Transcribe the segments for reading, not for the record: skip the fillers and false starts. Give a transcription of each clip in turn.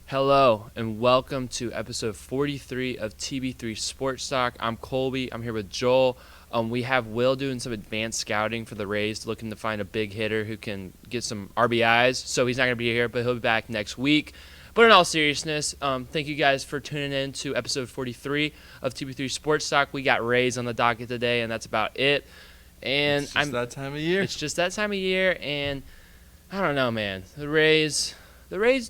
Hello and welcome to episode 43 of TB3 Sports Talk. I'm Colby. I'm here with Joel. We have Will doing some advanced scouting for the Rays, looking to find a big hitter who can get some RBIs. So he's not going to be here, but he'll be back next week. But in all seriousness, thank you guys for tuning in to episode 43 of TB3 Sports Talk. We got Rays on the docket today, and that's about it. And It's just that time of year. It's just that time of year, and I don't know, man. The Rays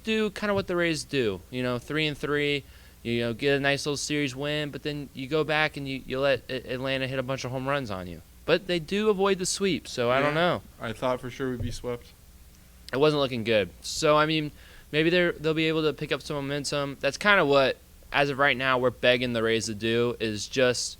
do kind of what the Rays do. 3-3. Get a nice little series win, but then you go back and you let Atlanta hit a bunch of home runs on you. But they do avoid the sweep, so I don't know. I thought for sure we'd be swept. It wasn't looking good. So, maybe they'll be able to pick up some momentum. That's kind of what, as of right now, we're begging the Rays to do, is just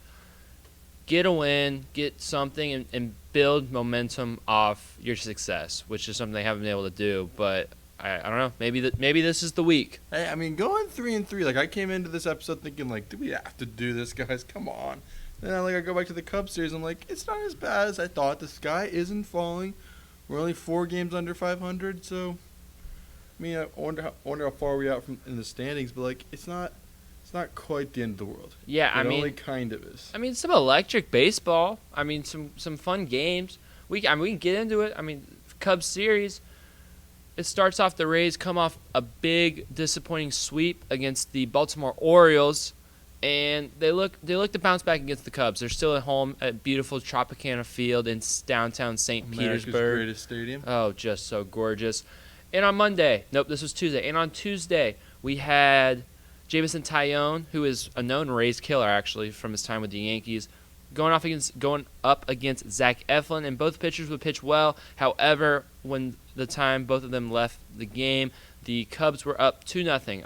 get a win, get something, and build momentum off your success, which is something they haven't been able to do. But I don't know. Maybe this is the week. Hey, going 3-3. Like I came into this episode thinking, do we have to do this, guys? Come on. Then I go back to the Cubs series. I'm like, it's not as bad as I thought. The sky isn't falling. We're only 4 games under 500. So, I wonder how far we out in the standings. But it's not quite the end of the world. Yeah, it only kind of is. Some electric baseball. Some fun games. We can get into it. Cubs series. It starts off, the Rays come off a big disappointing sweep against the Baltimore Orioles, and they look to bounce back against the Cubs. They're still at home at beautiful Tropicana Field in downtown St. America's Petersburg. greatest stadium. Oh, just so gorgeous. And on Monday, nope, this was Tuesday. And on Tuesday, we had Jameson Taillon, who is a known Rays killer actually from his time with the Yankees, going up against Zach Eflin, and both pitchers would pitch well. However, when the time both of them left the game, the Cubs were up 2-0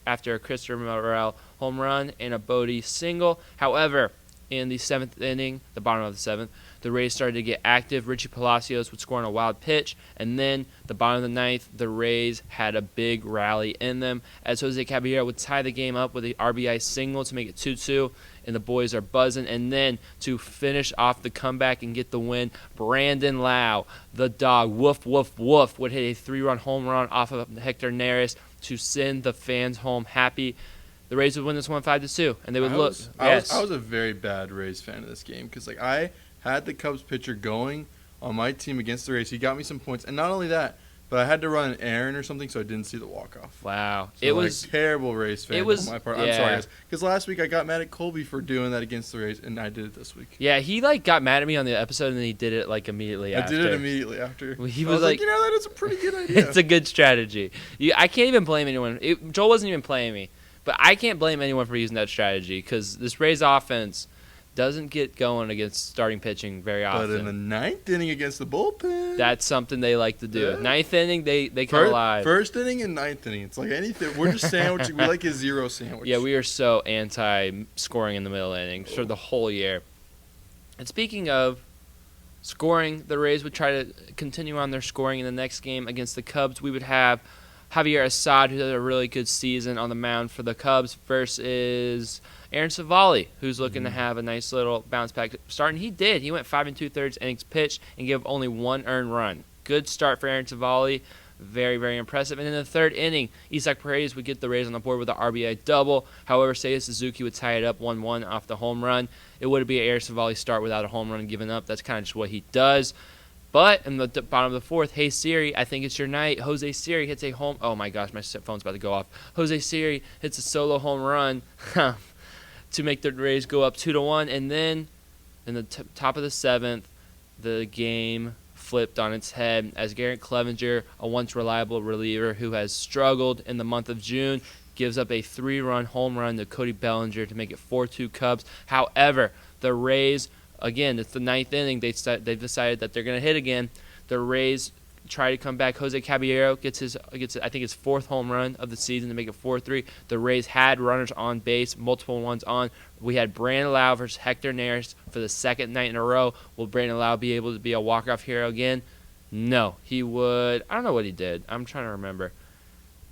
after a Christopher Morel home run and a Bodie single. However, in the 7th inning, the bottom of the 7th, the Rays started to get active. Richie Palacios would score on a wild pitch, and then the bottom of the 9th, the Rays had a big rally in them as Jose Caballero would tie the game up with the RBI single to make it 2-2, and the boys are buzzing. And then to finish off the comeback and get the win, Brandon Lau, the dog, woof, woof, woof, would hit a 3-run home run off of Hector Neris to send the fans home happy. The Rays would win this one 5-2, and they would look. I was a very bad Rays fan of this game because I had the Cubs pitcher going on my team against the Rays. He got me some points, and not only that, but I had to run an errand or something, so I didn't see the walk-off. Wow. So it was terrible Rays fan on my part. Yeah. I'm sorry, guys. Because last week I got mad at Colby for doing that against the Rays, and I did it this week. Yeah, he got mad at me on the episode, and then he did it immediately after. I did it immediately after. He was like, that is a pretty good idea. It's a good strategy. I can't even blame anyone. Joel wasn't even playing me, but I can't blame anyone for using that strategy because this Rays offense doesn't get going against starting pitching very often. But in the 9th inning against the bullpen, that's something they like to do. Yeah. 9th inning, they come alive. First inning and 9th inning. It's like anything. We're just sandwiching. We like a 0 sandwich. Yeah, we are so anti-scoring in the middle innings for the whole year. And speaking of scoring, the Rays would try to continue on their scoring in the next game against the Cubs. We would have Javier Assad, who had a really good season on the mound for the Cubs, versus Aaron Savali, who's looking to have a nice little bounce back start. And he did. He went 5 2/3 innings pitched and gave only 1 earned run. Good start for Aaron Savali. Very, very impressive. And in the 3rd inning, Isaac Paredes would get the Rays on the board with an RBI double. However, Seiya Suzuki would tie it up 1-1 off the home run. It would be an Aaron Savali start without a home run given up. That's kind of just what he does. But in the bottom of the 4th, hey Siri, I think it's your night. Jose Siri hits a home. Oh my gosh, my phone's about to go off. Jose Siri hits a solo home run to make the Rays go up 2-1. And then in the top of the 7th, the game flipped on its head as Garrett Clevenger, a once reliable reliever who has struggled in the month of June, gives up a 3-run home run to Cody Bellinger to make it 4-2 Cubs. However, the Rays, again, it's the 9th inning. They've decided that they're going to hit again. The Rays try to come back. Jose Caballero gets I think his 4th home run of the season to make it 4-3. The Rays had runners on base, multiple ones on. We had Brandon Lau versus Hector Neris for the 2nd night in a row. Will Brandon Lau be able to be a walk-off hero again? No. He would. I don't know what he did. I'm trying to remember.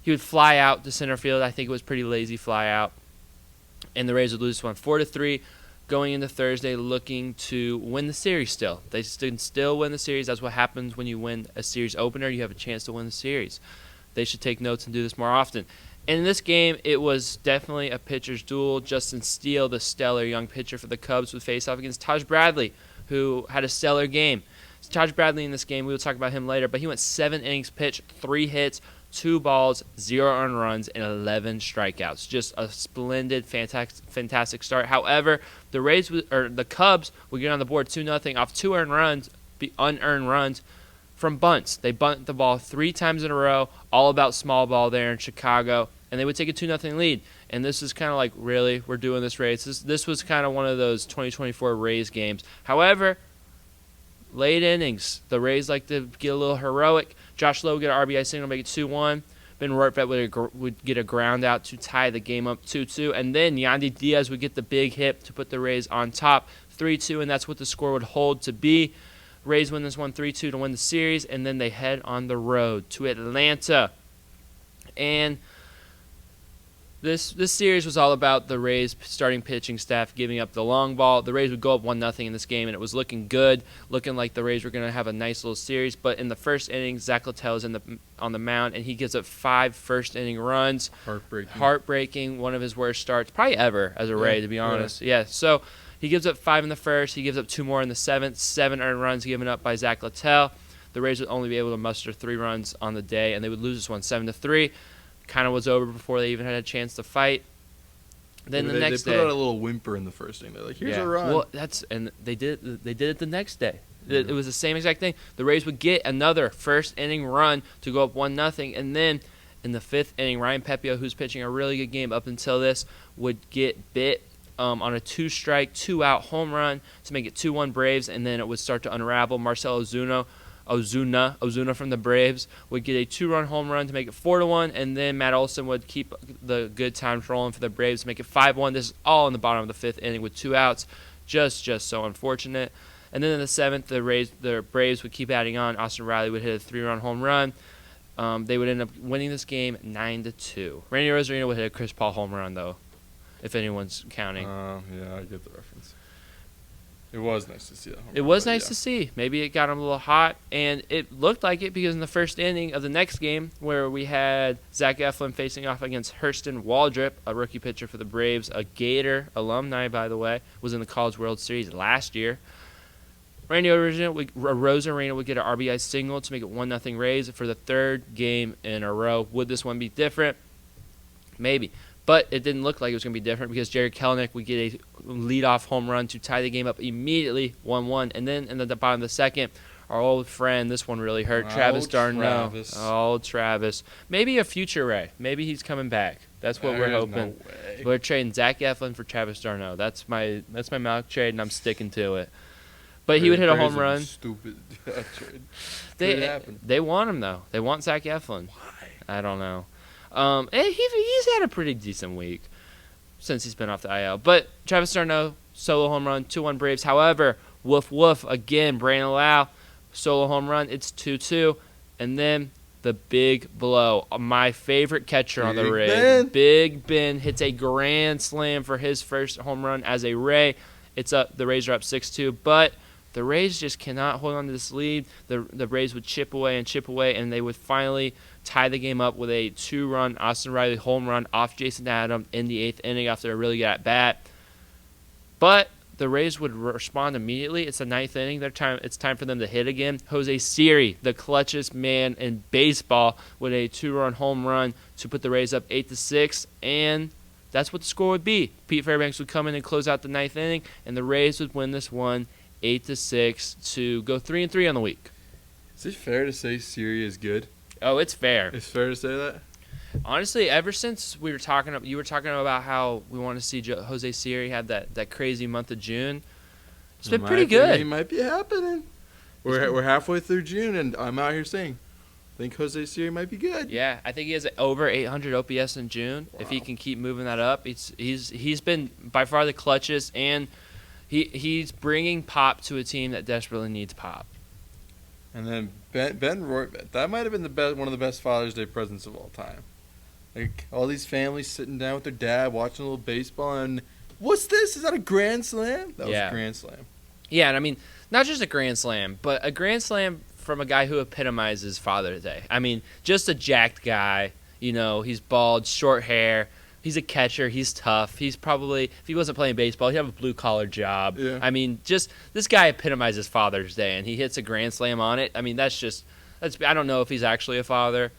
He would fly out to center field. I think it was pretty lazy fly out. And the Rays would lose this one 4-3. Going into Thursday, looking to win the series still. They can still win the series. That's what happens when you win a series opener. You have a chance to win the series. They should take notes and do this more often. And in this game, it was definitely a pitcher's duel. Justin Steele, the stellar young pitcher for the Cubs, would face off against Taj Bradley, who had a stellar game. Taj Bradley in this game, we will talk about him later, but he went 7 innings pitched, 3 hits, 2 balls, 0 earned runs, and 11 strikeouts. Just a splendid, fantastic start. However, the Cubs would get on the board 2-0 off 2 unearned runs from bunts. They bunt the ball 3 times in a row, all about small ball there in Chicago, and they would take a 2-0 lead. And this is kind of like, really, we're doing this, Rays? This was kind of one of those 2024 Rays games. However, late innings, the Rays like to get a little heroic. Josh Lowe would get an RBI single, make it 2-1. Ben Rortvedt would get a ground out to tie the game up 2-2. And then Yandy Diaz would get the big hit to put the Rays on top 3-2, and that's what the score would hold to be. Rays win this one 3-2 to win the series, and then they head on the road to Atlanta. And this series was all about the Rays starting pitching staff giving up the long ball. The Rays would go up 1-0 in this game, and it was looking good, looking like the Rays were going to have a nice little series. But in the first inning, Zach Littell is on the mound, and he gives up 5 first-inning runs. Heartbreaking, one of his worst starts probably ever as a Ray, to be honest. Yeah, so he gives up 5 in the first. He gives up 2 more in the seventh. 7 earned runs given up by Zach Littell. The Rays would only be able to muster 3 runs on the day, and they would lose this one 7-3. Kind of was over before they even had a chance to fight. Then the next day, they put out a little whimper in the first inning. They're like, "Here's a run." Well, they did it the next day. It was the same exact thing. The Rays would get another first inning run to go up 1-0, and then in the 5th inning, Ryan Pepio, who's pitching a really good game up until this, would get bit on a 2-strike, 2-out home run to make it 2-1 Braves, and then it would start to unravel. Marcell Ozuna from the Braves would get a 2-run home run to make it 4-1, and then Matt Olson would keep the good times rolling for the Braves to make it 5-1. This is all in the bottom of the 5th inning with 2 outs. Just so unfortunate. And then in the 7th, the Braves would keep adding on. Austin Riley would hit a 3-run home run. They would end up winning this game 9-2. Randy Rosarino would hit a Chris Paul home run, though, if anyone's counting. Yeah, I get the reference. It was nice to see that. It was nice to see. Maybe it got him a little hot, and it looked like it because in the first inning of the next game, where we had Zach Eflin facing off against Hurston Waldrop, a rookie pitcher for the Braves, a Gator alumni, by the way, was in the College World Series last year. Randy Rosarino would get an RBI single to make it 1-0 Rays for the 3rd game in a row. Would this one be different? Maybe. But it didn't look like it was going to be different because Jared Kelenic would get a leadoff home run to tie the game up immediately, 1-1. And then in the bottom of the 2nd, our old friend, this one really hurt, Travis d'Arnaud. Oh, Travis. Maybe a future Ray. Maybe he's coming back. That's what we're hoping. No way. We're trading Zach Eflin for Travis d'Arnaud. That's my mock trade, and I'm sticking to it. But he would hit a home run. Stupid trade. They want him, though. They want Zach Eflin. Why? I don't know. He's had a pretty decent week since he's been off the IL. But Travis d'Arnaud, solo home run, 2-1 Braves. However, woof, again, Brandon Lau, solo home run. It's 2-2. And then the big blow. My favorite catcher on the Rays, Big Ben, hits a grand slam for his first home run as a Ray. The Rays are up 6-2, but the Rays just cannot hold on to this lead. The Rays would chip away, and they would finally tie the game up with a 2-run Austin Riley home run off Jason Adam in the 8th inning after a really good at-bat. But the Rays would respond immediately. It's the 9th inning. It's time for them to hit again. Jose Siri, the clutchest man in baseball, with a 2-run home run to put the Rays up 8-6, and that's what the score would be. Pete Fairbanks would come in and close out the 9th inning, and the Rays would win this one 8-6 to go 3-3 on the week. Is it fair to say Siri is good? Oh, it's fair. It's fair to say that? Honestly, ever since you were talking about how we want to see Jose Siri have that crazy month of June, it's been pretty good. It might be happening. We're halfway through June, and I'm out here saying, I think Jose Siri might be good. Yeah, I think he has over 800 OPS in June. Wow. If he can keep moving that up, he's been by far the clutchest, and he's bringing pop to a team that desperately needs pop. And then Ben Rortvedt, that might have been one of the best Father's Day presents of all time. Like, all these families sitting down with their dad, watching a little baseball, and what's this? Is that a grand slam? That was a grand slam. Yeah, and I mean, not just a grand slam, but a grand slam from a guy who epitomizes Father's Day. I mean, just a jacked guy He's bald, short hair. He's a catcher. He's tough. He's probably, if he wasn't playing baseball, he'd have a blue-collar job. Yeah. I mean, just this guy epitomizes Father's Day, and he hits a grand slam on it. I mean, that's I don't know if he's actually a father,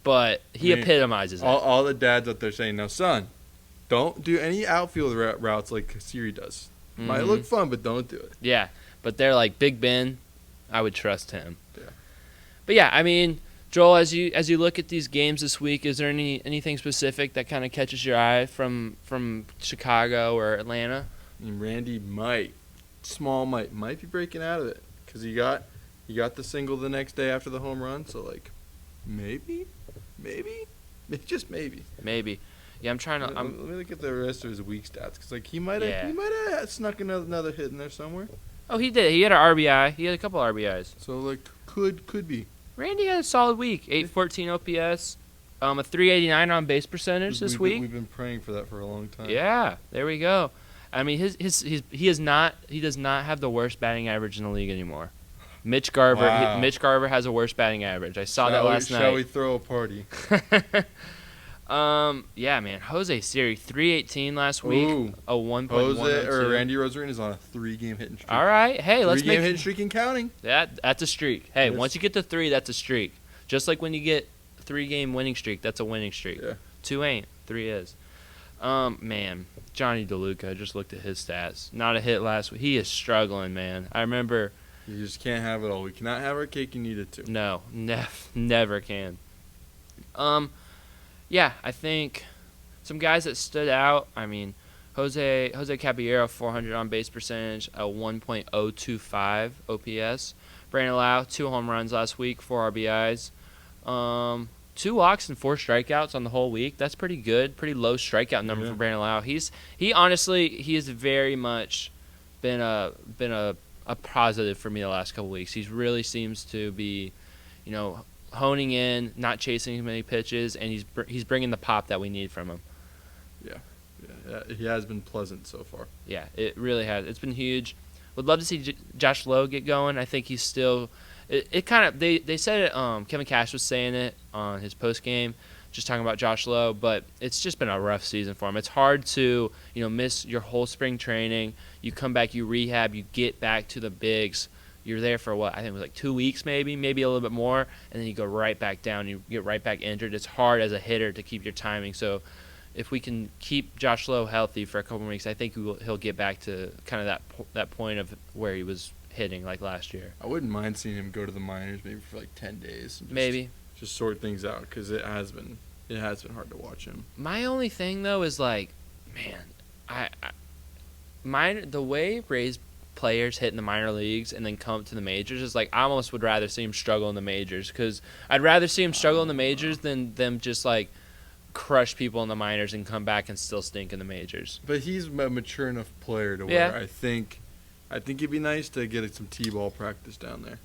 but he epitomizes it. All the dads out there saying, now, son, don't do any outfield routes like Siri does. Might look fun, but don't do it. Yeah, but they're like, Big Ben, I would trust him. Yeah. But yeah, I mean, Joel, as you look at these games this week, is there anything specific that kind of catches your eye from Chicago or Atlanta? I mean, Randy might be breaking out of it because he got the single the next day after the home run. So like, maybe, just maybe. Maybe. Yeah, I'm trying to. Let me look at the rest of his week stats because like he might have snuck another hit in there somewhere. Oh, he did. He had an RBI. He had a couple RBIs. So like could be. Randy had a solid week. 814 OPS, a 389 on base percentage this week. We've been praying for that for a long time. Yeah, there we go. I mean, he does not have the worst batting average in the league anymore. Mitch Garver. Wow. Mitch Garver has a worse batting average. I saw that last night. Shall we throw a party? Yeah, man. Jose Siri, 318 last week. Ooh. A 1.102. Jose or Randy Rosarina is on a 3-game hitting streak. All right. Hey, let's make 3-game hitting streak and counting. That's a streak. Hey, Yes. once you get to 3, that's a streak. Just like when you get 3-game winning streak, that's a winning streak. Yeah. 2 ain't, 3 is. Man, Johnny DeLuca, I just looked at his stats. Not a hit last week. He is struggling, man. I remember. You just can't have it all. We cannot have our cake and eat it too. No, never can. Yeah, I think some guys that stood out. I mean, Jose Caballero, 400 on base percentage, a 1.025 OPS. Brandon Lau, 2 home runs last week, 4 RBIs. 2 walks and 4 strikeouts on the whole week. That's pretty good. Pretty low strikeout number for Brandon Lau. He has very much been a positive for me the last couple weeks. He really seems to be, honing in, not chasing as many pitches, and he's bringing the pop that we need from him. Yeah, he has been pleasant so far. Yeah, it really has. It's been huge. Would love to see Josh Lowe get going. I think he's still. It kind of they said it. Kevin Cash was saying it on his post game, just talking about Josh Lowe. But it's just been a rough season for him. It's hard to miss your whole spring training. You come back, you rehab, you get back to the bigs. You're there for what I think it was like 2 weeks, maybe a little bit more, and then you go right back down. You get right back injured. It's hard as a hitter to keep your timing. So if we can keep Josh Lowe healthy for a couple more weeks, I think he'll get back to kind of that point of where he was hitting like last year. I wouldn't mind seeing him go to the minors maybe for like 10 days. And just sort things out because it has been hard to watch him. My only thing though is like, man, the way Rays players hit in the minor leagues and then come up to the majors is like I almost would rather see him struggle in the majors because I'd rather see him struggle in the majors than them just like crush people in the minors and come back and still stink in the majors. But he's a mature enough player to where I think it'd be nice to get some t-ball practice down there,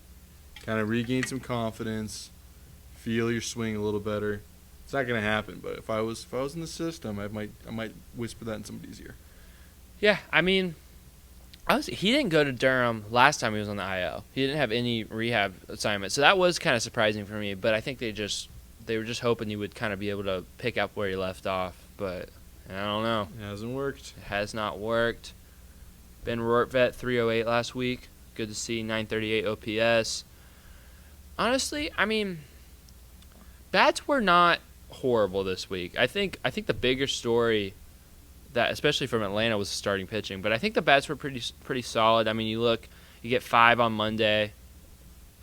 kind of regain some confidence, feel your swing a little better. It's not gonna happen, but if I was in the system, I might whisper that in somebody's ear. Yeah, I mean. He didn't go to Durham last time he was on the IL. He didn't have any rehab assignment, so that was kind of surprising for me. But I think they were just hoping he would kind of be able to pick up where he left off. But I don't know. It hasn't worked. It has not worked. Ben Rortvet, 308 last week. Good to see, 938 OPS. Honestly, I mean, bats were not horrible this week. I think the bigger story that, especially from Atlanta, was starting pitching. But I think the bats were pretty solid. I mean, you get 5 on Monday.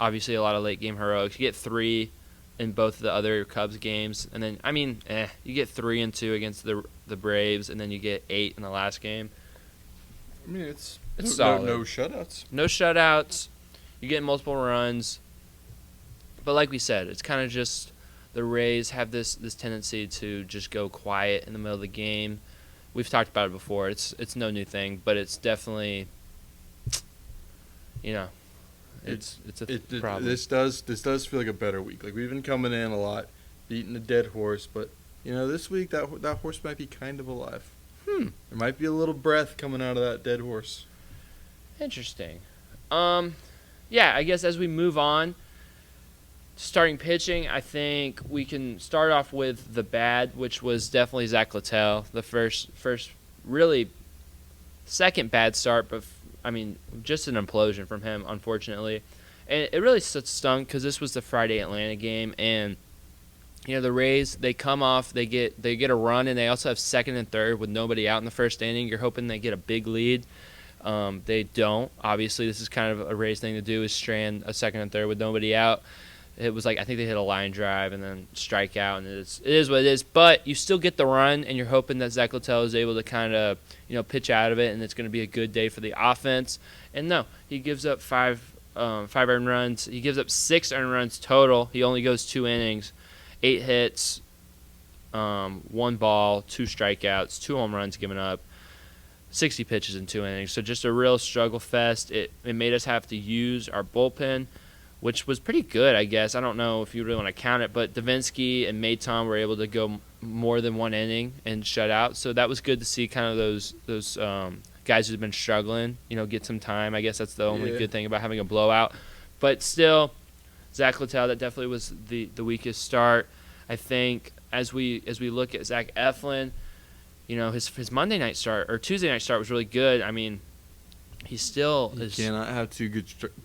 Obviously, a lot of late game heroics. You get 3 in both the other Cubs games, and then you get 3 and 2 against the Braves, and then you get 8 in the last game. I mean, it's solid. No shutouts. No shutouts. You get multiple runs. But like we said, it's kind of just the Rays have this tendency to just go quiet in the middle of the game. We've talked about it before. It's no new thing, but it's definitely, it's a problem. This does feel like a better week. Like we've been coming in a lot, beating a dead horse, but this week that horse might be kind of alive. There might be a little breath coming out of that dead horse. Interesting. Yeah, I guess as we move on, Starting pitching, I think we can start off with the bad, which was definitely Zach Littell. The first really second bad start, but just an implosion from him, unfortunately. And it really stung because this was the Friday Atlanta game, and the Rays, they come off, they get a run, and they also have second and third with nobody out in the first inning. You're hoping they get a big lead. They don't. Obviously, this is kind of a Rays thing to do, is strand a second and third with nobody out. It was like, I think they hit a line drive and then strike out, and it is what it is. But you still get the run, and you're hoping that Zach Littell is able to kind of pitch out of it, and it's going to be a good day for the offense. And no, he gives up five earned runs. He gives up 6 earned runs total. He only goes 2 innings, 8 hits, 1 ball, 2 strikeouts, 2 home runs given up, 60 pitches in 2 innings. So just a real struggle fest. It made us have to use our bullpen, which was pretty good, I guess. I don't know if you really want to count it, but Davinsky and Maton were able to go more than 1 inning and shut out. So that was good to see kind of those guys who've been struggling, get some time. I guess that's the only good thing about having a blowout. But still, Zach Littell, that definitely was the weakest start. I think as we look at Zach Eflin, his Monday night start or Tuesday night start was really good. I mean, he still is. You cannot have 2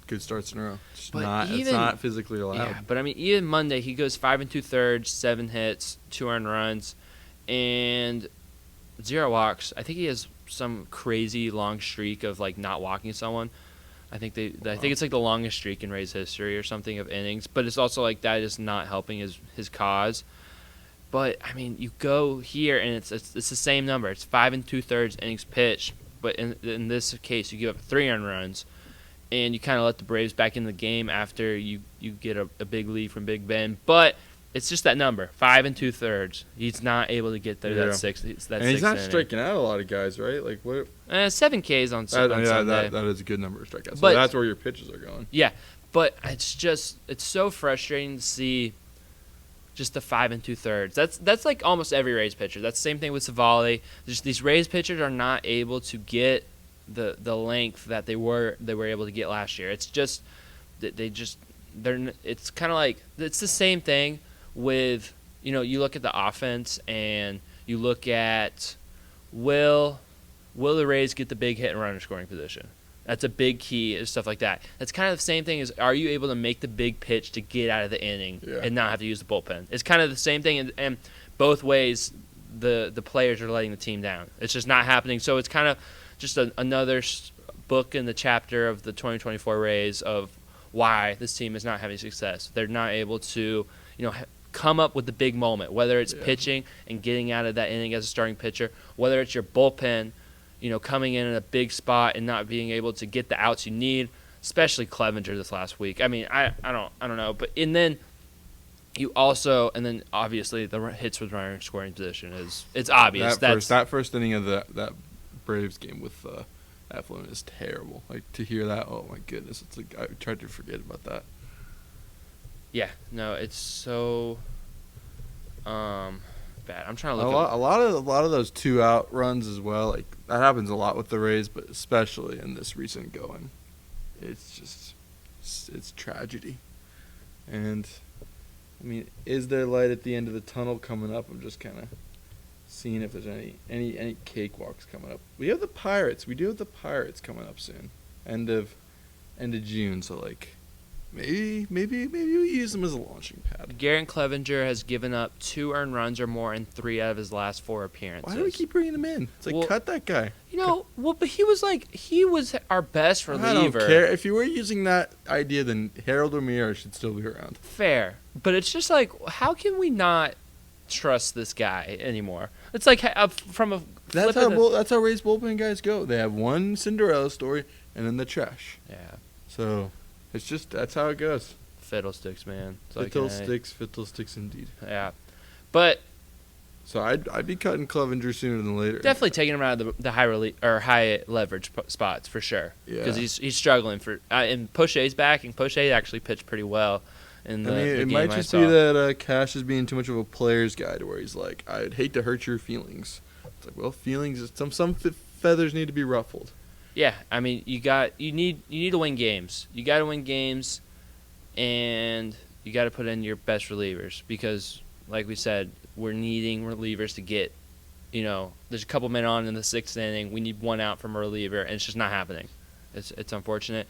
good starts in a row. It's not physically allowed. Yeah, but even Monday, he goes 5 2/3, 7 hits, 2 earned runs, and 0 walks. I think he has some crazy long streak of not walking someone. I think it's like the longest streak in Rays history or something of innings. But it's also like that is not helping his cause. But I mean, you go here and it's the same number. It's 5 2/3 innings pitched. But in this case, you give up 3 earned runs, and you kind of let the Braves back in the game after you get a big lead from Big Ben. But it's just that number, 5 2/3. He's not able to get there. Yeah. That sixth. And he's not striking out a lot of guys, right? Like what? 7 Ks on Sunday. That is a good number of strikeouts. But so that's where your pitches are going. Yeah, but it's so frustrating to see. Just the 5 2/3. That's like almost every Rays pitcher. That's the same thing with Savale. Just these Rays pitchers are not able to get the length that they were able to get last year. It's just it's kind of like it's the same thing with you look at the offense and you look at will the Rays get the big hit and runner scoring position. That's a big key and stuff like that. That's kind of the same thing as are you able to make the big pitch to get out of the inning and not have to use the bullpen. It's kind of the same thing, and both ways the players are letting the team down. It's just not happening. So it's kind of just another book in the chapter of the 2024 Rays of why this team is not having success. They're not able to come up with the big moment, whether it's pitching and getting out of that inning as a starting pitcher, whether it's your bullpen coming in a big spot and not being able to get the outs you need, especially Clevenger this last week. I mean, I don't know, but then obviously the hits with runner scoring position it's obvious. That first inning of that Braves game with Eflin is terrible. Like to hear that, oh my goodness, it's like I tried to forget about that. Yeah, no, it's so bad. I'm trying to look a lot of those 2-out runs as well. Like that happens a lot with the Rays, but especially in this recent going, it's tragedy. And I mean, is there light at the end of the tunnel coming up? I'm just kind of seeing if there's any cakewalks coming up. We have the Pirates. We do have the Pirates coming up soon, end of June. So like. Maybe we use them as a launching pad. Garrett Clevenger has given up 2 earned runs or more in 3 out of his last 4 appearances. Why do we keep bringing him in? It's like, cut that guy. But he was our best reliever. I don't care. If you were using that idea, then Harold O'Meara should still be around. Fair. But it's just like, how can we not trust this guy anymore? It's like from a that's how Rays bullpen guys go. They have one Cinderella story and then the trash. Yeah. So it's just that's how it goes. Fiddlesticks, man. Fiddlesticks indeed. Yeah, but so I'd be cutting Clevenger sooner than later. Definitely taking him out of the high leverage spots for sure. Yeah, because he's struggling for. And Poche's back, and Poche actually pitched pretty well. It might just be that Cash is being too much of a player's guy to where he's like, I'd hate to hurt your feelings. It's like, well, feelings. Some feathers need to be ruffled. Yeah, I mean, you need to win games. You got to win games, and you got to put in your best relievers because, like we said, we're needing relievers to get. There's a couple men on in the 6th inning. We need one out from a reliever, and it's just not happening. It's unfortunate.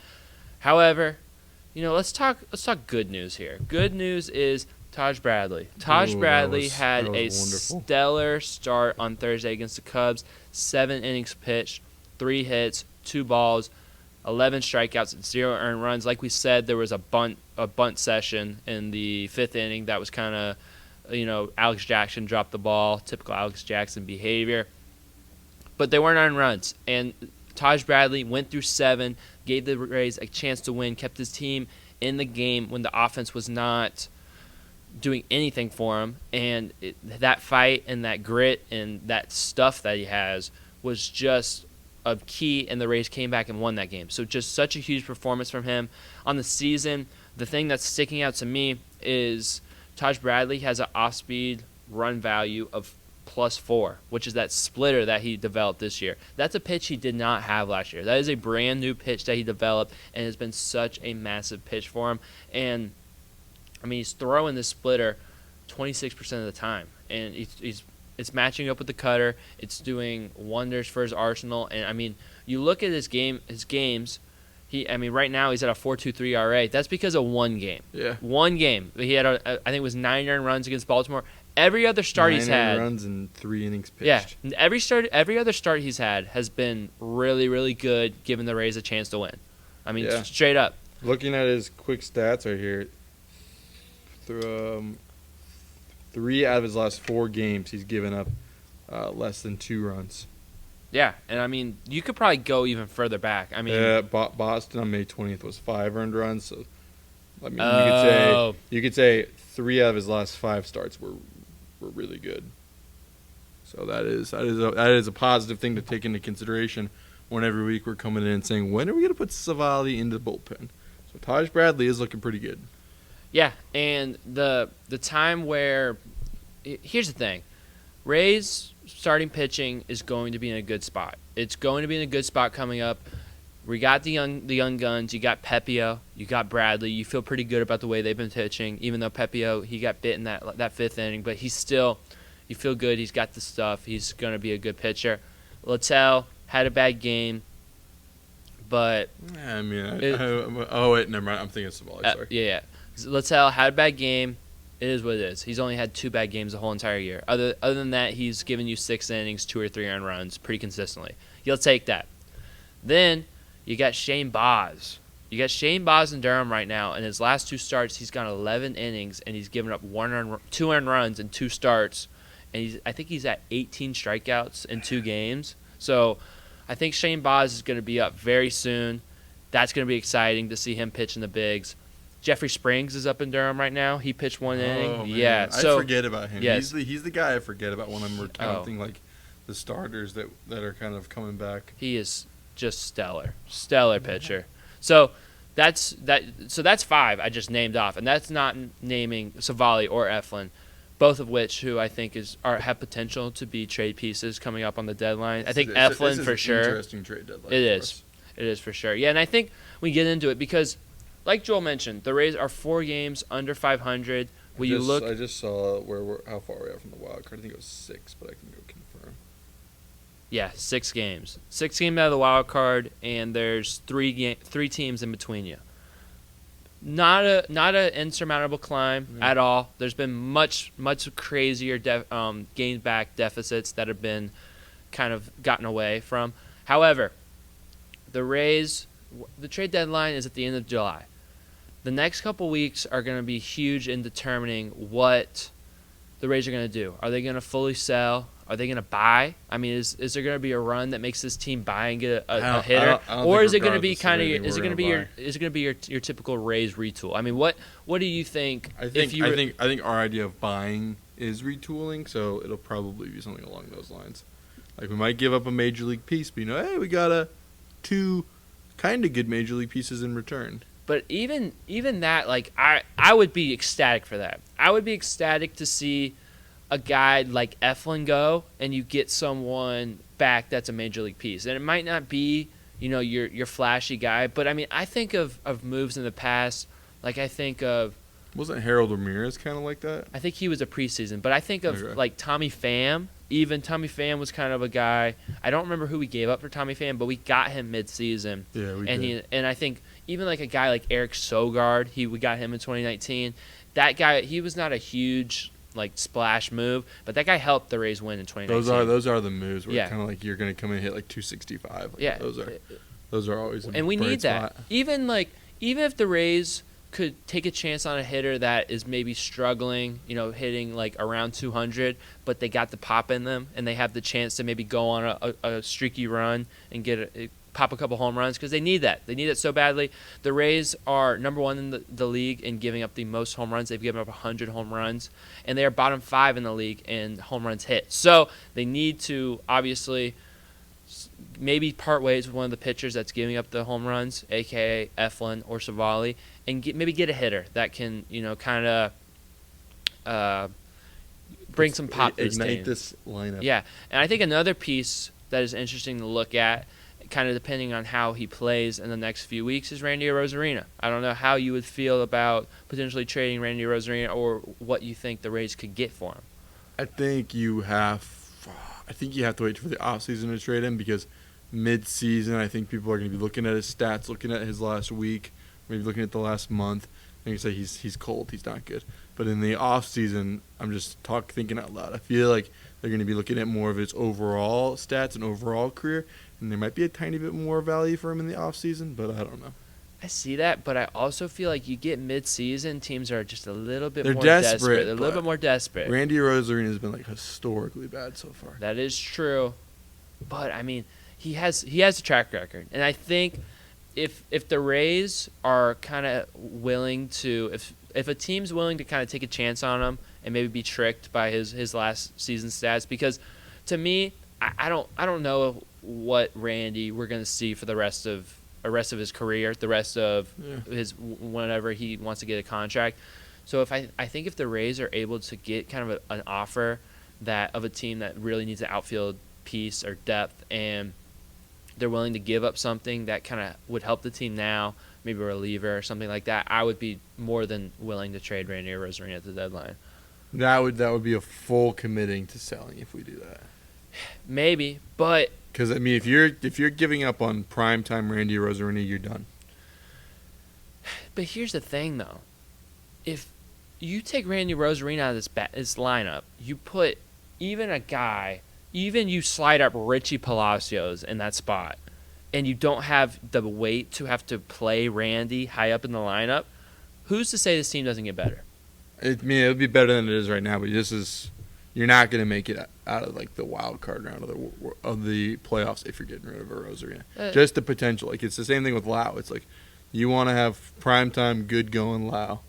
However, let's talk good news here. Good news is Taj Bradley. Taj Bradley had a wonderful. stellar start on Thursday against the Cubs. 7 innings pitched, 3 hits, 2 balls, 11 strikeouts, and 0 earned runs. Like we said, there was a bunt session in the 5th inning that was kind of, Alex Jackson dropped the ball, typical Alex Jackson behavior. But they weren't earned runs, and Taj Bradley went through 7, gave the Rays a chance to win, kept his team in the game when the offense was not doing anything for him. And that fight and that grit and that stuff that he has was just a key, and the Rays came back and won that game. So just such a huge performance from him. On the season, the thing that's sticking out to me is Taj Bradley has an off-speed run value of +4, which is that splitter that he developed this year. That's a pitch he did not have last year. That is a brand new pitch that he developed, and has been such a massive pitch for him. And he's throwing this splitter 26% of the time, and it's matching up with the cutter. It's doing wonders for his arsenal. And you look at his games. Right now he's at a 4.23 ERA. That's because of one game. Yeah. One game. He had I think it was 9 earned runs against Baltimore. Every other start he's had 9 runs and 3 innings pitched. Yeah. Every other start he's had has been really, really good, giving the Rays a chance to win. Straight up. Looking at his quick stats right here, 3 out of his last 4 games, he's given up less than 2 runs. Yeah, and you could probably go even further back. Boston on May 20th was 5 earned runs. So, you could say 3 out of his last 5 starts were really good. So that is a positive thing to take into consideration when every week we're coming in and saying, when are we going to put Savali into the bullpen? So Taj Bradley is looking pretty good. Yeah, and the time where here's the thing, Rays starting pitching is going to be in a good spot. It's going to be in a good spot coming up. We got the young guns. You got Pepio. You got Bradley. You feel pretty good about the way they've been pitching, even though Pepio, he got bit in that 5th inning, but he's still, you feel good. He's got the stuff. He's going to be a good pitcher. Littell had a bad game, but never mind. I'm thinking of Savali. Sorry. Yeah. Littell had a bad game. It is what it is. He's only had 2 bad games the whole entire year. Other than that, he's given you 6 innings, 2 or 3 earned runs pretty consistently. You'll take that. Then you got Shane Baz. You got Shane Baz in Durham right now. In his last 2 starts, he's gone 11 innings, and he's given up 2 earned runs in 2 starts. And I think he's at 18 strikeouts in 2 games. So I think Shane Baz is going to be up very soon. That's going to be exciting to see him pitch in the bigs. Jeffrey Springs is up in Durham right now. He pitched 1 inning. Man. Yeah, I forget about him. Yes. He's the guy I forget about when I'm recounting the starters that are kind of coming back. He is just stellar pitcher. So that's 5 I just named off, and that's not naming Savali or Eflin, both of which who I think have potential to be trade pieces coming up on the deadline. I think Eflin for sure. Interesting trade deadline. It is for sure. Yeah, and I think we get into it because, like Joel mentioned, the Rays are 4 games under 500. I just saw how far we are from the wild card. I think it was 6, but I can go confirm. Yeah, 6 games. 6 games out of the wild card, and there's 3 teams in between you. Not an insurmountable climb at all. There's been much crazier gain back deficits that have been kind of gotten away from. However, the Rays, the trade deadline is at the end of July. The next couple weeks are going to be huge in determining what the Rays are going to do. Are they going to fully sell? Are they going to buy? Is there going to be a run that makes this team buy and get a hitter, or is it going to be your typical Rays retool? What do you think? I think our idea of buying is retooling, so it'll probably be something along those lines. Like we might give up a major league piece, but hey, we got 2 kind of good major league pieces in return. But even that, I would be ecstatic for that. I would be ecstatic to see a guy like Eflin go, and you get someone back that's a major league piece. And it might not be, your flashy guy, but I think of moves in the past. Like I think of Wasn't Harold Ramirez kind of like that? I think he was a preseason, but I think of Okay. like Tommy Pham. Even Tommy Pham was kind of a guy. I don't remember who we gave up for Tommy Pham, but we got him mid-season. Yeah, we and did. And I think even like a guy like Eric Sogard, we got him in 2019. That guy, he was not a huge like splash move, but that guy helped the Rays win in 2019. Those are the moves where Yeah. kind of like you're going to come in and hit like 265. Like, Yeah, those are always a and we bright need that. spot. Even if the Rays could take a chance on a hitter that is maybe struggling, hitting like around 200, but they got the pop in them and they have the chance to maybe go on a streaky run and pop a couple home runs, because they need that. They need it so badly. The Rays are number one in the league in giving up the most home runs. They've given up 100 home runs, and they are bottom 5 in the league in home runs hit. So they need to obviously maybe part ways with one of the pitchers that's giving up the home runs, a.k.a. Eflin or Savali, and maybe get a hitter that can, kind of bring some pop to this team. Ignite this lineup. Yeah, and I think another piece that is interesting to look at, kind of depending on how he plays in the next few weeks, is Randy Arozarena. I don't know how you would feel about potentially trading Randy Arozarena, or what you think the Rays could get for him. I think you have to wait for the offseason to trade him, because mid-season I think people are going to be looking at his stats, looking at his last week, maybe looking at the last month, and you say he's cold, he's not good. But in the offseason, I'm just thinking out loud. I feel like they're going to be looking at more of his overall stats and overall career, and there might be a tiny bit more value for him in the offseason, but I don't know. I see that, but I also feel like you get mid-season, teams are just a little bit They're more desperate. They're a little bit more desperate. Randy Arozarena has been like historically bad so far. That is true, but I mean, he has a track record, and I think if the Rays are kind of willing to, if a team's willing to kind of take a chance on him and maybe be tricked by his last season stats, because to me, I don't know what Randy we're gonna see for the rest of his career, the rest of his whenever he wants to get a contract. So I think if the Rays are able to get kind of an offer that of a team that really needs an outfield piece or depth, and they're willing to give up something that kind of would help the team now, maybe a reliever or something like that, I would be more than willing to trade Randy Arozarena at the deadline. That would be a full committing to selling if we do that. Maybe, but because I mean, if you're giving up on primetime Randy Arozarena, you're done. But here's the thing, though: if you take Randy Arozarena out of this lineup, you put even you slide up Richie Palacios in that spot, and you don't have the weight to have to play Randy high up in the lineup, who's to say this team doesn't get better? I mean, it would be better than it is right now, but you're not going to make it out of like the wild card round of the playoffs if you're getting rid of Arozarena. Just the potential. Like, it's the same thing with Lau. It's like you want to have primetime good going Lau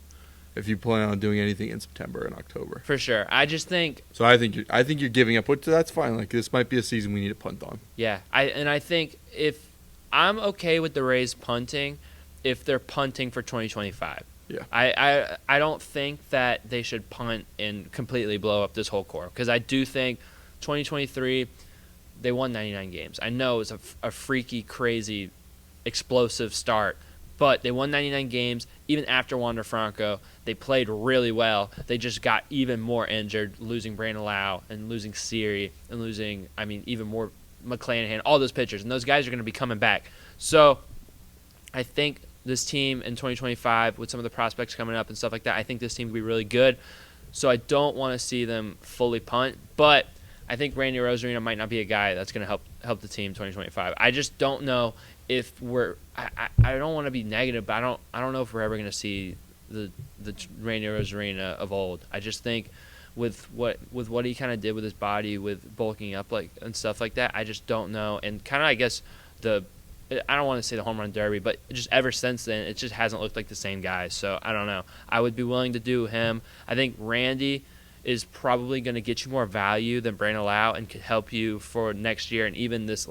if you plan on doing anything in September and October. For sure. I just think. So I think you're giving up. But that's fine. Like, this might be a season we need to punt on. Yeah, I think if I'm okay with the Rays punting, if they're punting for 2025. Yeah. I don't think that they should punt and completely blow up this whole core, because I do think 2023 they won 99 games. I know it was a freaky, crazy, explosive start, but they won 99 games. Even after Wander Franco, they played really well. They just got even more injured, losing Brandon Lau and losing Siri and losing, even more McClanahan, all those pitchers, and those guys are going to be coming back. So I think this team in 2025, with some of the prospects coming up and stuff like that, I think this team will be really good. So I don't want to see them fully punt, but I think Randy Arozarena might not be a guy that's going to help the team 2025. I just don't know if I don't want to be negative, but I don't know if we're ever going to see the Randy Arozarena of old. I just think with what he kind of did with his body, with bulking up and stuff like that, I just don't know. And kind of, I guess, I don't want to say the home run derby, but just ever since then, it just hasn't looked like the same guy. So I don't know. I would be willing to do him. I think Randy is probably going to get you more value than Brandon Lau and could help you for next year and even this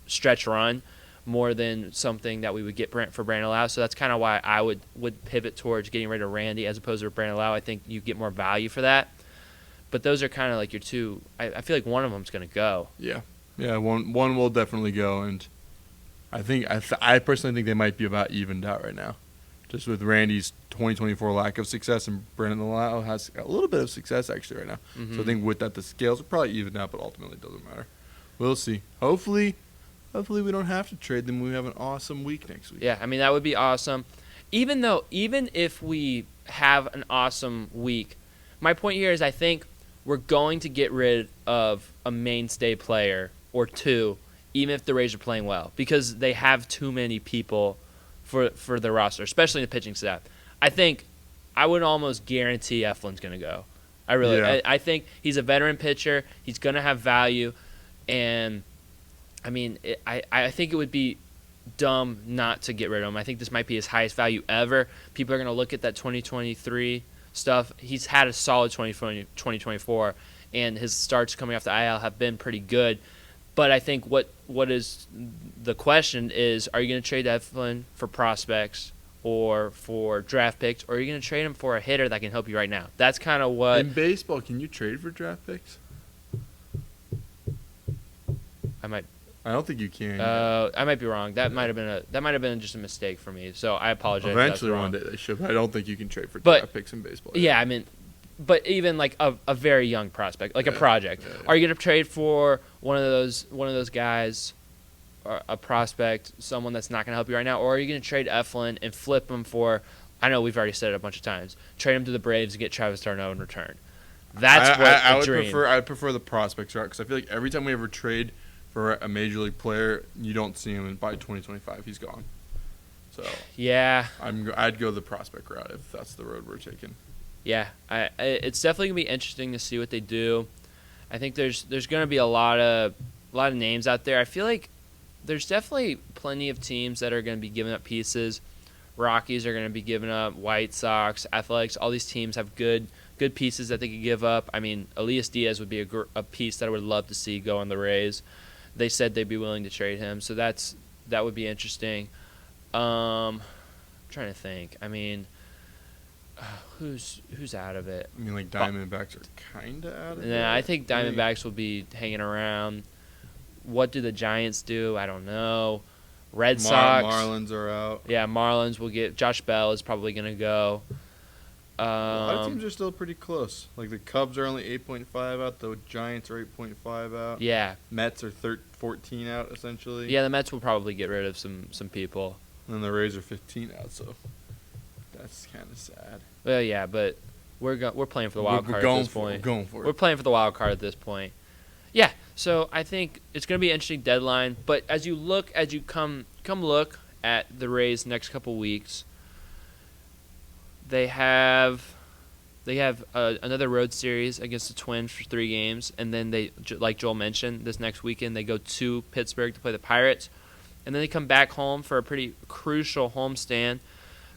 stretch run more than something that we would get for Brandon Lau. So that's kind of why I would pivot towards getting rid of Randy as opposed to Brandon Lau. I think you get more value for that. But those are kind of like your two. I feel like one of them's going to go. Yeah, one will definitely go, and I personally think they might be about evened out right now, just with Randy's 2024 lack of success, and Brendan Lau has a little bit of success actually right now. Mm-hmm. So I think with that, the scales will probably even out, but ultimately it doesn't matter. We'll see. Hopefully we don't have to trade them. We have an awesome week next week. Yeah, I mean, that would be awesome. Even if we have an awesome week, my point here is I think we're going to get rid of a mainstay player or two, even if the Rays are playing well, because they have too many people for their roster, especially in the pitching staff. I think I would almost guarantee Eflin's going to go. I think he's a veteran pitcher. He's going to have value, and I mean, I think it would be dumb not to get rid of him. I think this might be his highest value ever. People are going to look at that 2023 stuff. He's had a solid 2024, and his starts coming off the IL have been pretty good. But I think what is the question is, are you going to trade Eflin for prospects or for draft picks, or are you going to trade him for a hitter that can help you right now? That's kind of what... In baseball, can you trade for draft picks? I don't think you can. I might be wrong. That might have been just a mistake for me. So I apologize. Eventually, one day they should. But I don't think you can trade for draft picks in baseball. Yeah, I mean, but even like a very young prospect, like a project, are you going to trade for one of those guys, or a prospect, someone that's not going to help you right now, or are you going to trade Eflin and flip him for? I know we've already said it a bunch of times. Trade him to the Braves and get Travis d'Arnaud in return. That's I would dream. prefer the prospects route, because I feel like every time we ever trade for a major league player, you don't see him, and by 2025 he's gone. So yeah, I'd go the prospect route if that's the road we're taking. Yeah, it's definitely gonna be interesting to see what they do. I think there's gonna be a lot of names out there. I feel like there's definitely plenty of teams that are gonna be giving up pieces. Rockies are gonna be giving up. White Sox, Athletics, all these teams have good pieces that they could give up. I mean, Elias Diaz would be a piece that I would love to see go on the Rays. They said they'd be willing to trade him, so that would be interesting. I'm trying to think. I mean, who's out of it? I mean, like Diamondbacks are kind of out of it. Yeah, I think Diamondbacks will be hanging around. What do the Giants do? I don't know. Red Sox. Marlins are out. Yeah, Marlins will get. Josh Bell is probably going to go. A lot of teams are still pretty close. Like the Cubs are only 8.5 out. The Giants are 8.5 out. Yeah. Mets are 14 out essentially. Yeah, the Mets will probably get rid of some people. And then the Rays are 15 out. So that's kind of sad. Well, yeah, but we're playing for the wild card at this point. We're going for it. We're playing for the wild card at this point. Yeah. So I think it's going to be an interesting deadline. But as you come look at the Rays next couple weeks. They have another road series against the Twins for 3 games, and then they, like Joel mentioned, this next weekend they go to Pittsburgh to play the Pirates, and then they come back home for a pretty crucial homestand.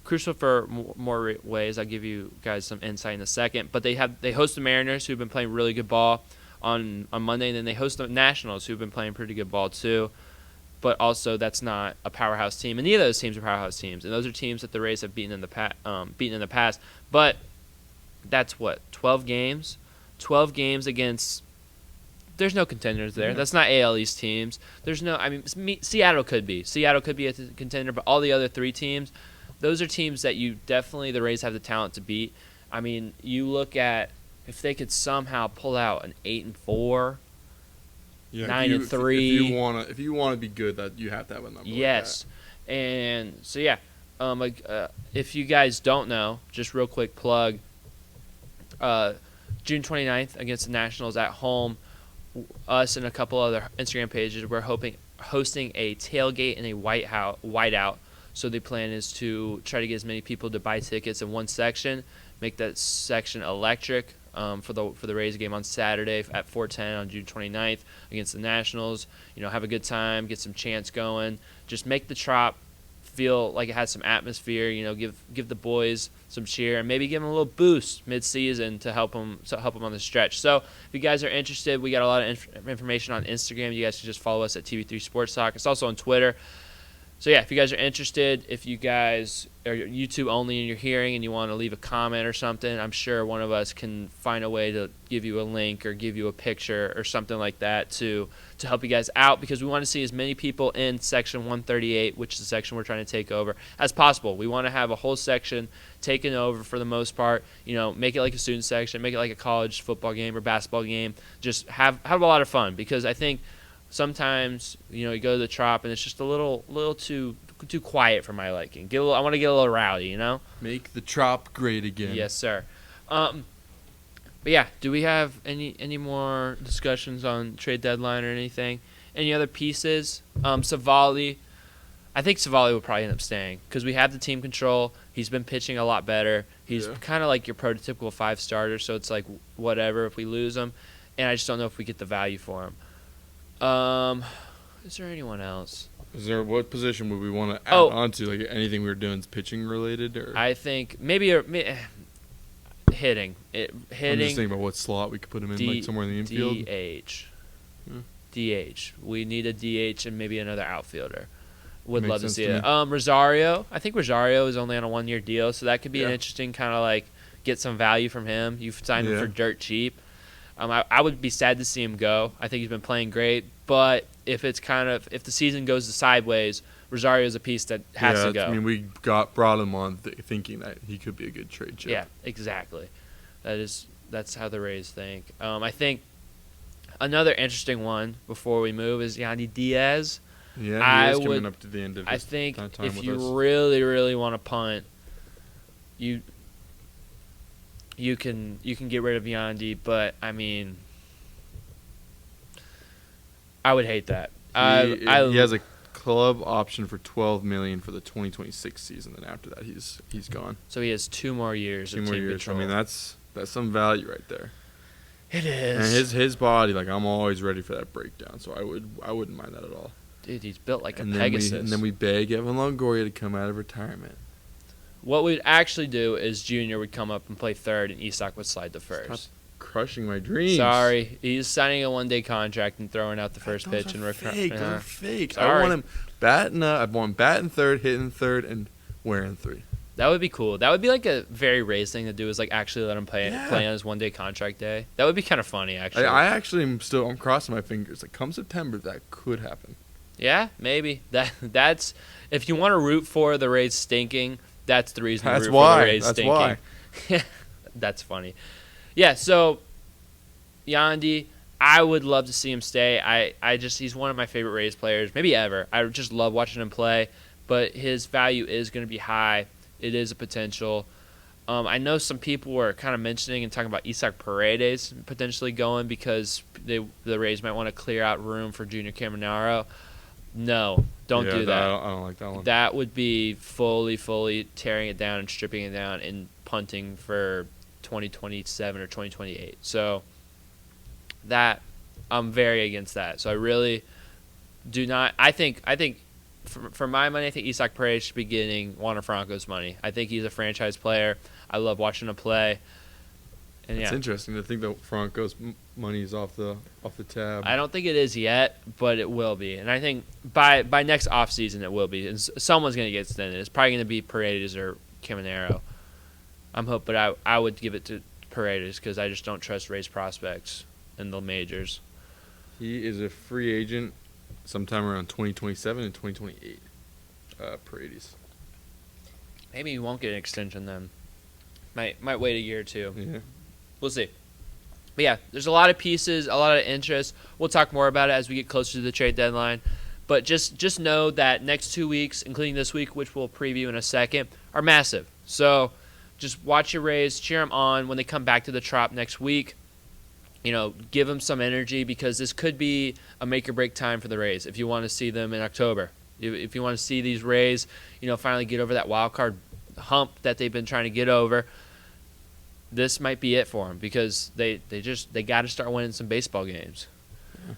Crucial for more ways. I'll give you guys some insight in a second. But they host the Mariners, who've been playing really good ball on Monday, and then they host the Nationals, who've been playing pretty good ball too. But also, that's not a powerhouse team, and neither of those teams are powerhouse teams. And those are teams that the Rays have beaten in the past. But that's 12 games. 12 games against. There's no contenders there. That's not AL East teams. There's no. I mean, Seattle could be. Seattle could be a contender, but all the other 3 teams, those are teams that the Rays have the talent to beat. I mean, you look at if they could somehow pull out an 8-4. Yeah, 9-3. If you want to be good, that you have to have a number. Yes, like that. And so yeah, if you guys don't know, just real quick plug. June 29th against the Nationals at home. Us and a couple other Instagram pages, we're hosting a tailgate and a whiteout. So the plan is to try to get as many people to buy tickets in one section, make that section electric. For the Rays game on Saturday at 4:10 on June 29th against the Nationals. Have a good time, get some chants going. Just make the Trop feel like it has some atmosphere. Give the boys some cheer and maybe give them a little boost mid-season to help them on the stretch. So if you guys are interested, we got a lot of information on Instagram. You guys can just follow us at TB3 Sports Talk. It's also on Twitter. So, yeah, if you guys are interested, if you guys are YouTube only and you're hearing and you want to leave a comment or something, I'm sure one of us can find a way to give you a link or give you a picture or something like that to help you guys out, because we want to see as many people in Section 138, which is the section we're trying to take over, as possible. We want to have a whole section taken over for the most part. Make it like a student section, make it like a college football game or basketball game. Just have a lot of fun, because I think sometimes, you go to the Trop and it's just a little too quiet for my liking. I want to get a little rowdy, Make the Trop great again. Yes, sir. But yeah, do we have any more discussions on trade deadline or anything? Any other pieces? Savali. I think Savali will probably end up staying because we have the team control. He's been pitching a lot better. He's kind of like your prototypical 5-starter, so it's like whatever if we lose him. And I just don't know if we get the value for him. Is there anyone else? What position would we want to add on to? Like anything we were doing is pitching related, or I think maybe hitting. I'm just thinking about what slot we could put him in, like somewhere in the infield. DH. DH. We need a DH and maybe another outfielder. Would love to see it. Rosario. I think Rosario is only on a 1-year deal, so that could be an interesting kind of like get some value from him. You've signed him for dirt cheap. I would be sad to see him go. I think he's been playing great, but if the season goes sideways, Rosario is a piece that has to go. I mean, we brought him on thinking that he could be a good trade chip. Yeah, exactly. That's how the Rays think. I think another interesting one before we move is Yandy Diaz. Yeah, he is coming up to the end of his time with us. I think if you really, really want to punt, you can get rid of Yandy, but I mean, I would hate that. He has a club option for $12 million for the 2026 season, and after that, he's gone. So he has 2 more years. 2 more years. Control. I mean, that's some value right there. It is. And his body, like I'm always ready for that breakdown, so I wouldn't mind that at all. Dude, he's built like a Pegasus. And then we beg Evan Longoria to come out of retirement. What we'd actually do is Junior would come up and play third, and Isak would slide to first. Stop crushing my dreams. Sorry, he's signing a 1-day contract and throwing out the first pitch. Those are fake. Sorry. I want him batting third, hitting third, and wearing 3. That would be cool. That would be like a very Rays thing to do, is like actually let him play on his 1-day contract day. That would be kind of funny, actually. I actually I'm crossing my fingers. Like come September, that could happen. Yeah, maybe. That's if you want to root for the Rays stinking, that's the reason to root for the Rays stinking. Why. That's funny. Yeah, so Yandy, I would love to see him stay. He's one of my favorite Rays players, maybe ever. I just love watching him play, but his value is going to be high. It is a potential. I know some people were kind of mentioning and talking about Isaac Paredes potentially going because the Rays might want to clear out room for Junior Caminero. No, don't do that. I don't like that one. That would be fully tearing it down and stripping it down and punting for 2027 or 2028. So that I'm very against that. So I really do not. I think for my money, I think Isaac Paredes should be getting Juan Franco's money. I think he's a franchise player. I love watching him play. And it's interesting to think that Franco's money is off the tab. I don't think it is yet, but it will be. And I think by next offseason it will be. And someone's going to get extended. It's probably going to be Paredes or Caminero. I'm hoping, but I would give it to Paredes because I just don't trust Rays prospects in the majors. He is a free agent sometime around 2027 and 2028. Paredes. Maybe he won't get an extension then. Might wait a year or two. Yeah. We'll see. But yeah, there's a lot of pieces, a lot of interest. We'll talk more about it as we get closer to the trade deadline. But just know that next 2 weeks, including this week, which we'll preview in a second, are massive. So just watch your Rays, cheer them on when they come back to the Trop next week. Give them some energy because this could be a make or break time for the Rays if you want to see them in October. If you want to see these Rays, finally get over that wild card hump that they've been trying to get over. This might be it for them because they got to start winning some baseball games. Yeah.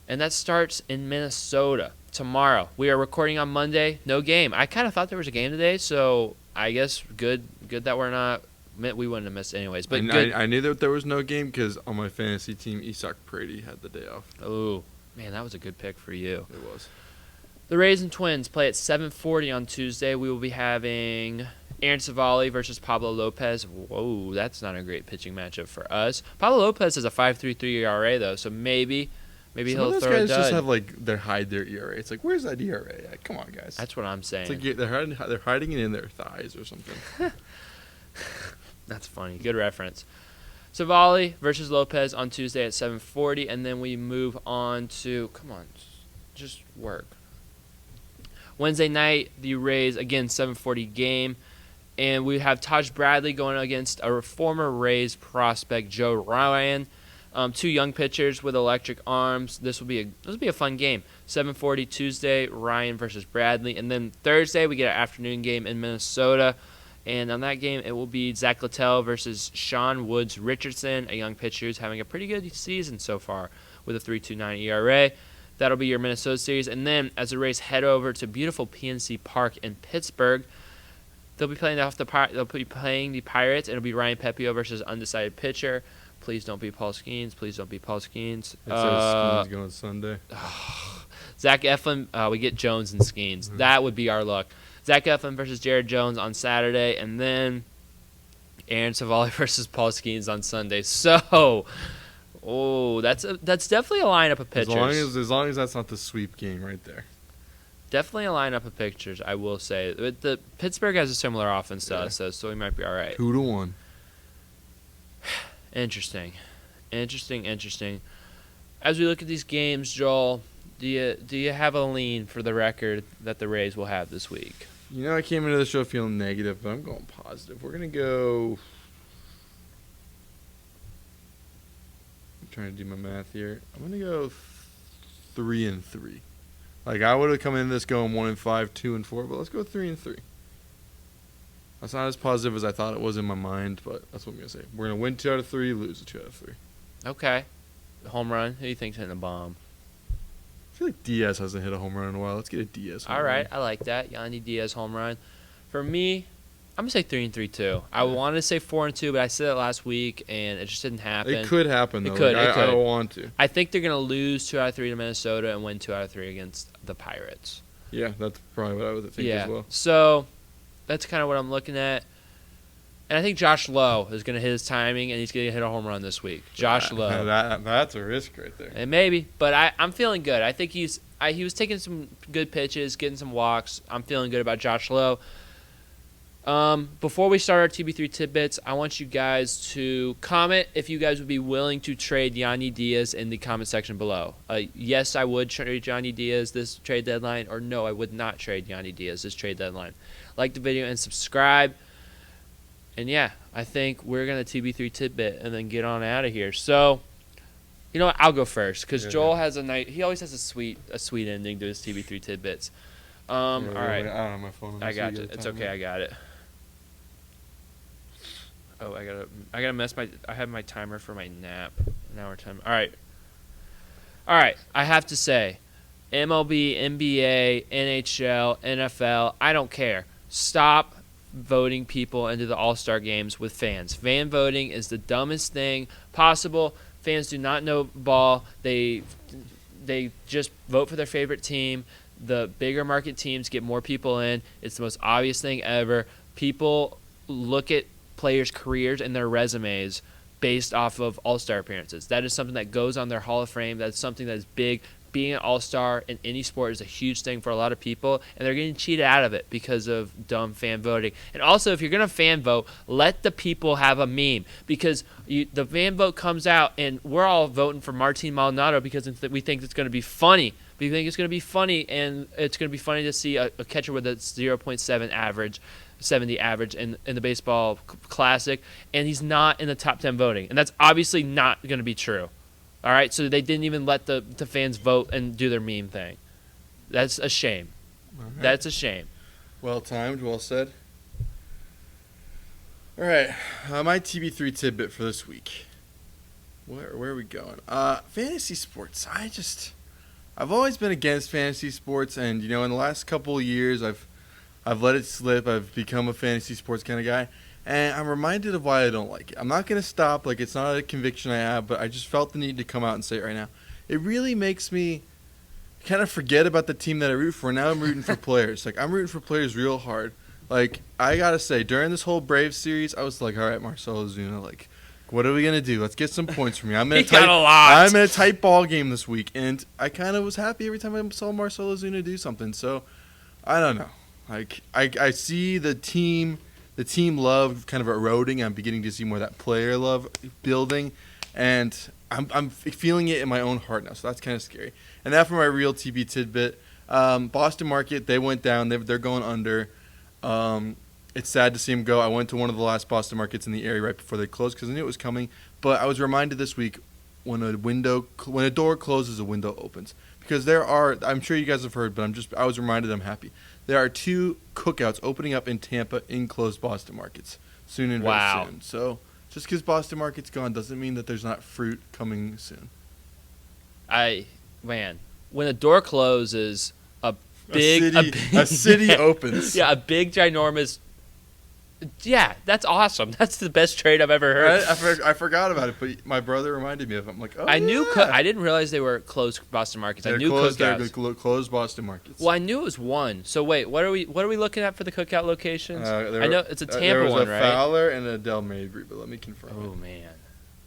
And that starts in Minnesota tomorrow. We are recording on Monday. No game. I kind of thought there was a game today, so I guess good that we're not. We wouldn't have missed anyways. But I knew that there was no game because on my fantasy team, Isaac Paredes had the day off. Oh, man, that was a good pick for you. It was. The Rays and Twins play at 7:40 on Tuesday. We will be having Aaron Savali versus Pablo Lopez. Whoa, that's not a great pitching matchup for us. Pablo Lopez has a 5.33 ERA though, so maybe Some he'll of those throw a guys dud. just have hide their ERA. It's like, where's that ERA at? Come on, guys. That's what I'm saying. It's like they're hiding it in their thighs or something. That's funny. Good reference. Savali versus Lopez on Tuesday at 7:40, and then we move on to just work. Wednesday night, the Rays again 7:40 game. And we have Taj Bradley going against a former Rays prospect, Joe Ryan. Two young pitchers with electric arms. This will be a fun game. 7:40 Tuesday, Ryan versus Bradley. And then Thursday, we get an afternoon game in Minnesota. And on that game, it will be Zach Littell versus Sean Woods Richardson, a young pitcher who's having a pretty good season so far with a 3.29 ERA. That'll be your Minnesota series. And then as the Rays head over to beautiful PNC Park in Pittsburgh, they'll be playing the Pirates, and it'll be Ryan Pepio versus undecided pitcher. Please don't be Paul Skeens. Please don't be Paul Skeens. It says Skeens going Sunday. Zach Eflin, we get Jones and Skeens. Mm-hmm. That would be our luck. Zach Eflin versus Jared Jones on Saturday, and then Aaron Savali versus Paul Skeens on Sunday. So, that's definitely a lineup of pitchers. As long as that's not the sweep game right there. Definitely a lineup of pitchers, I will say. The Pittsburgh has a similar offense to us, so we might be all right. 2-1. Interesting. As we look at these games, Joel, do you have a lean for the record that the Rays will have this week? I came into the show feeling negative, but I'm going positive. We're gonna go. I'm trying to do my math here. I'm gonna go 3-3. I would have come into this going 1-5, 2-4, but let's go 3-3. That's not as positive as I thought it was in my mind, but that's what I'm gonna say. We're gonna win 2 out of 3, lose 2 out of 3. Okay. Home run. Who do you think's hitting a bomb? I feel like Diaz hasn't hit a home run in a while. Let's get a Diaz home run. All right, run. I like that. Yandy Diaz home run. For me, I'm gonna say 3-3 too. I wanted to say 4-2, but I said it last week, and it just didn't happen. It could happen though. It could. I don't want to. I think they're gonna lose 2 out of 3 to Minnesota and win 2 out of 3 against the Pirates. Yeah, that's probably what I would think as well. So that's kind of what I'm looking at. And I think Josh Lowe is going to hit his timing, and he's going to hit a home run this week. Josh Lowe. That's a risk right there. And maybe, but I'm feeling good. I think he was taking some good pitches, getting some walks. I'm feeling good about Josh Lowe. Before we start our TB3 Tidbits, I want you guys to comment if you guys would be willing to trade Yandy Diaz in the comment section below. Yes, I would trade Yandy Diaz this trade deadline, or no, I would not trade Yandy Diaz this trade deadline. Like the video and subscribe. And yeah, I think we're going to TB3 Tidbit and then get on out of here. So, you know what? I'll go first because Joel has he always has a sweet ending to his TB3 Tidbits. All right. I don't have my phone. I got it. It's okay. I got it. Oh, I gotta I have my timer for my nap. An hour time. All right. I have to say, MLB, NBA, NHL, NFL, I don't care. Stop voting people into the All-Star games with fans. Fan voting is the dumbest thing possible. Fans do not know ball. They just vote for their favorite team. The bigger market teams get more people in. It's the most obvious thing ever. People look at players' careers and their resumes based off of All-Star appearances. That is something that goes on their Hall of Fame. That's something that is big. Being an all-star in any sport is a huge thing for a lot of people, and they're getting cheated out of it because of dumb fan voting. And also, if you're going to fan vote, let the people have a meme, because the fan vote comes out, and we're all voting for Martin Maldonado because we think it's going to be funny. We think it's going to be funny, and it's going to be funny to see a catcher with a 0.7 average, 70 average in the baseball classic, and he's not in the top 10 voting. And that's obviously not going to be true. All right, so they didn't even let the fans vote and do their meme thing. That's a shame. Right. That's a shame. Well timed, well said. All right, my TB3 tidbit for this week. Where are we going? Fantasy sports. I've always been against fantasy sports, and in the last couple of years, I've let it slip. I've become a fantasy sports kind of guy. And I'm reminded of why I don't like it. I'm not going to stop. It's not a conviction I have, but I just felt the need to come out and say it right now. It really makes me kind of forget about the team that I root for. Now I'm rooting for players. Like, I'm rooting for players real hard. Like, I got to say, during this whole Braves series, I was like, all right, Marcell Ozuna, like, what are we going to do? Let's get some points from you. I'm in a tight ball game this week, and I kind of was happy every time I saw Marcell Ozuna do something. So, I don't know. Like, I see the team love kind of eroding. I'm beginning to see more of that player love building, and I'm feeling it in my own heart now. So that's kind of scary. And now for my real TB tidbit. Boston Market, they went down. They're going under. It's sad to see them go. I went to one of the last Boston Markets in the area right before they closed because I knew it was coming. But I was reminded this week when a door closes, a window opens. Because I'm sure you guys have heard, but I was reminded I'm happy. There are 2 cookouts opening up in Tampa in closed Boston Markets soon and very soon. So just because Boston Market's gone doesn't mean that there's not fruit coming soon. When a door closes, a city opens. Yeah, a big, ginormous. Yeah, that's awesome. That's the best trade I've ever heard. I forgot about it, but my brother reminded me of it. I'm like, oh, I knew. I didn't realize they were closed Boston Markets. I knew cookouts. Closed Boston Markets. Well, I knew it was one. So wait, what are we looking at for the cookout locations? I know it's a Tampa one, right? There was a Fowler and a Del Mabry, but let me confirm. Oh man.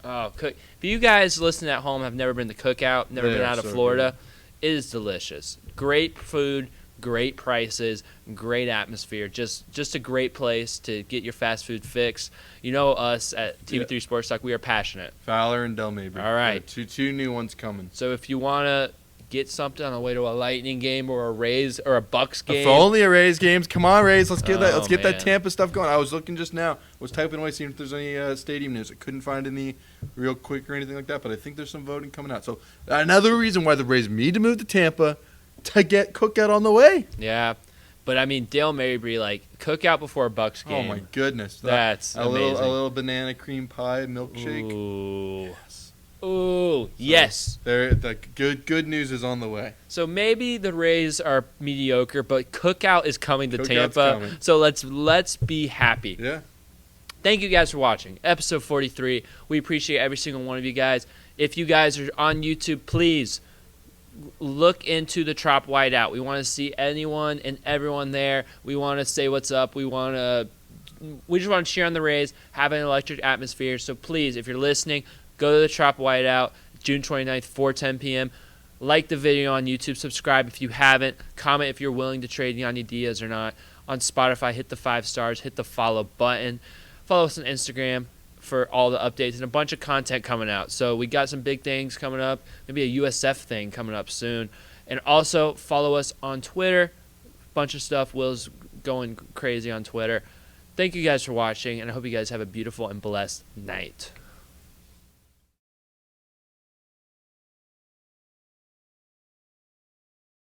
Oh, if you guys listening at home have never been to Cookout, never been out of Florida, it is delicious. Great food, great prices, great atmosphere. Just a great place to get your fast food fix. You know us at TB3 Sports Talk, we are passionate. Fowler and Del Mabry. All right. Two new ones coming. So if you want to get something on the way to a Lightning game or a Rays or a Bucks game. If only a Rays games. Come on, Rays. Let's get that Tampa stuff going. I was looking just now. Was typing away, seeing if there's any stadium news. I couldn't find any real quick or anything like that, but I think there's some voting coming out. So another reason why the Rays need to move to Tampa to get Cookout on the way. Yeah. But, I mean, Dale Mabry, like, Cookout before a Bucks game. Oh, my goodness. That's amazing. A little banana cream pie, milkshake. Ooh. Yes. Ooh, yes. The good news is on the way. So maybe the Rays are mediocre, but Cookout is coming to Tampa. Coming. So let's be happy. Yeah. Thank you guys for watching. Episode 43. We appreciate every single one of you guys. If you guys are on YouTube, please look into the Trop Whiteout. We want to see anyone and everyone there. We want to say what's up. We just want to cheer on the Rays, have an electric atmosphere. So please, if you're listening, go to the Trop Whiteout, June 29th, 4:10 p.m. Like the video on YouTube. Subscribe if you haven't. Comment if you're willing to trade Yanni Diaz or not. On Spotify, hit the 5 stars. Hit the follow button. Follow us on Instagram for all the updates and a bunch of content coming out. So we got some big things coming up. Maybe a USF thing coming up soon. And also follow us on Twitter. Bunch of stuff. Will's going crazy on Twitter. Thank you guys for watching, and I hope you guys have a beautiful and blessed night.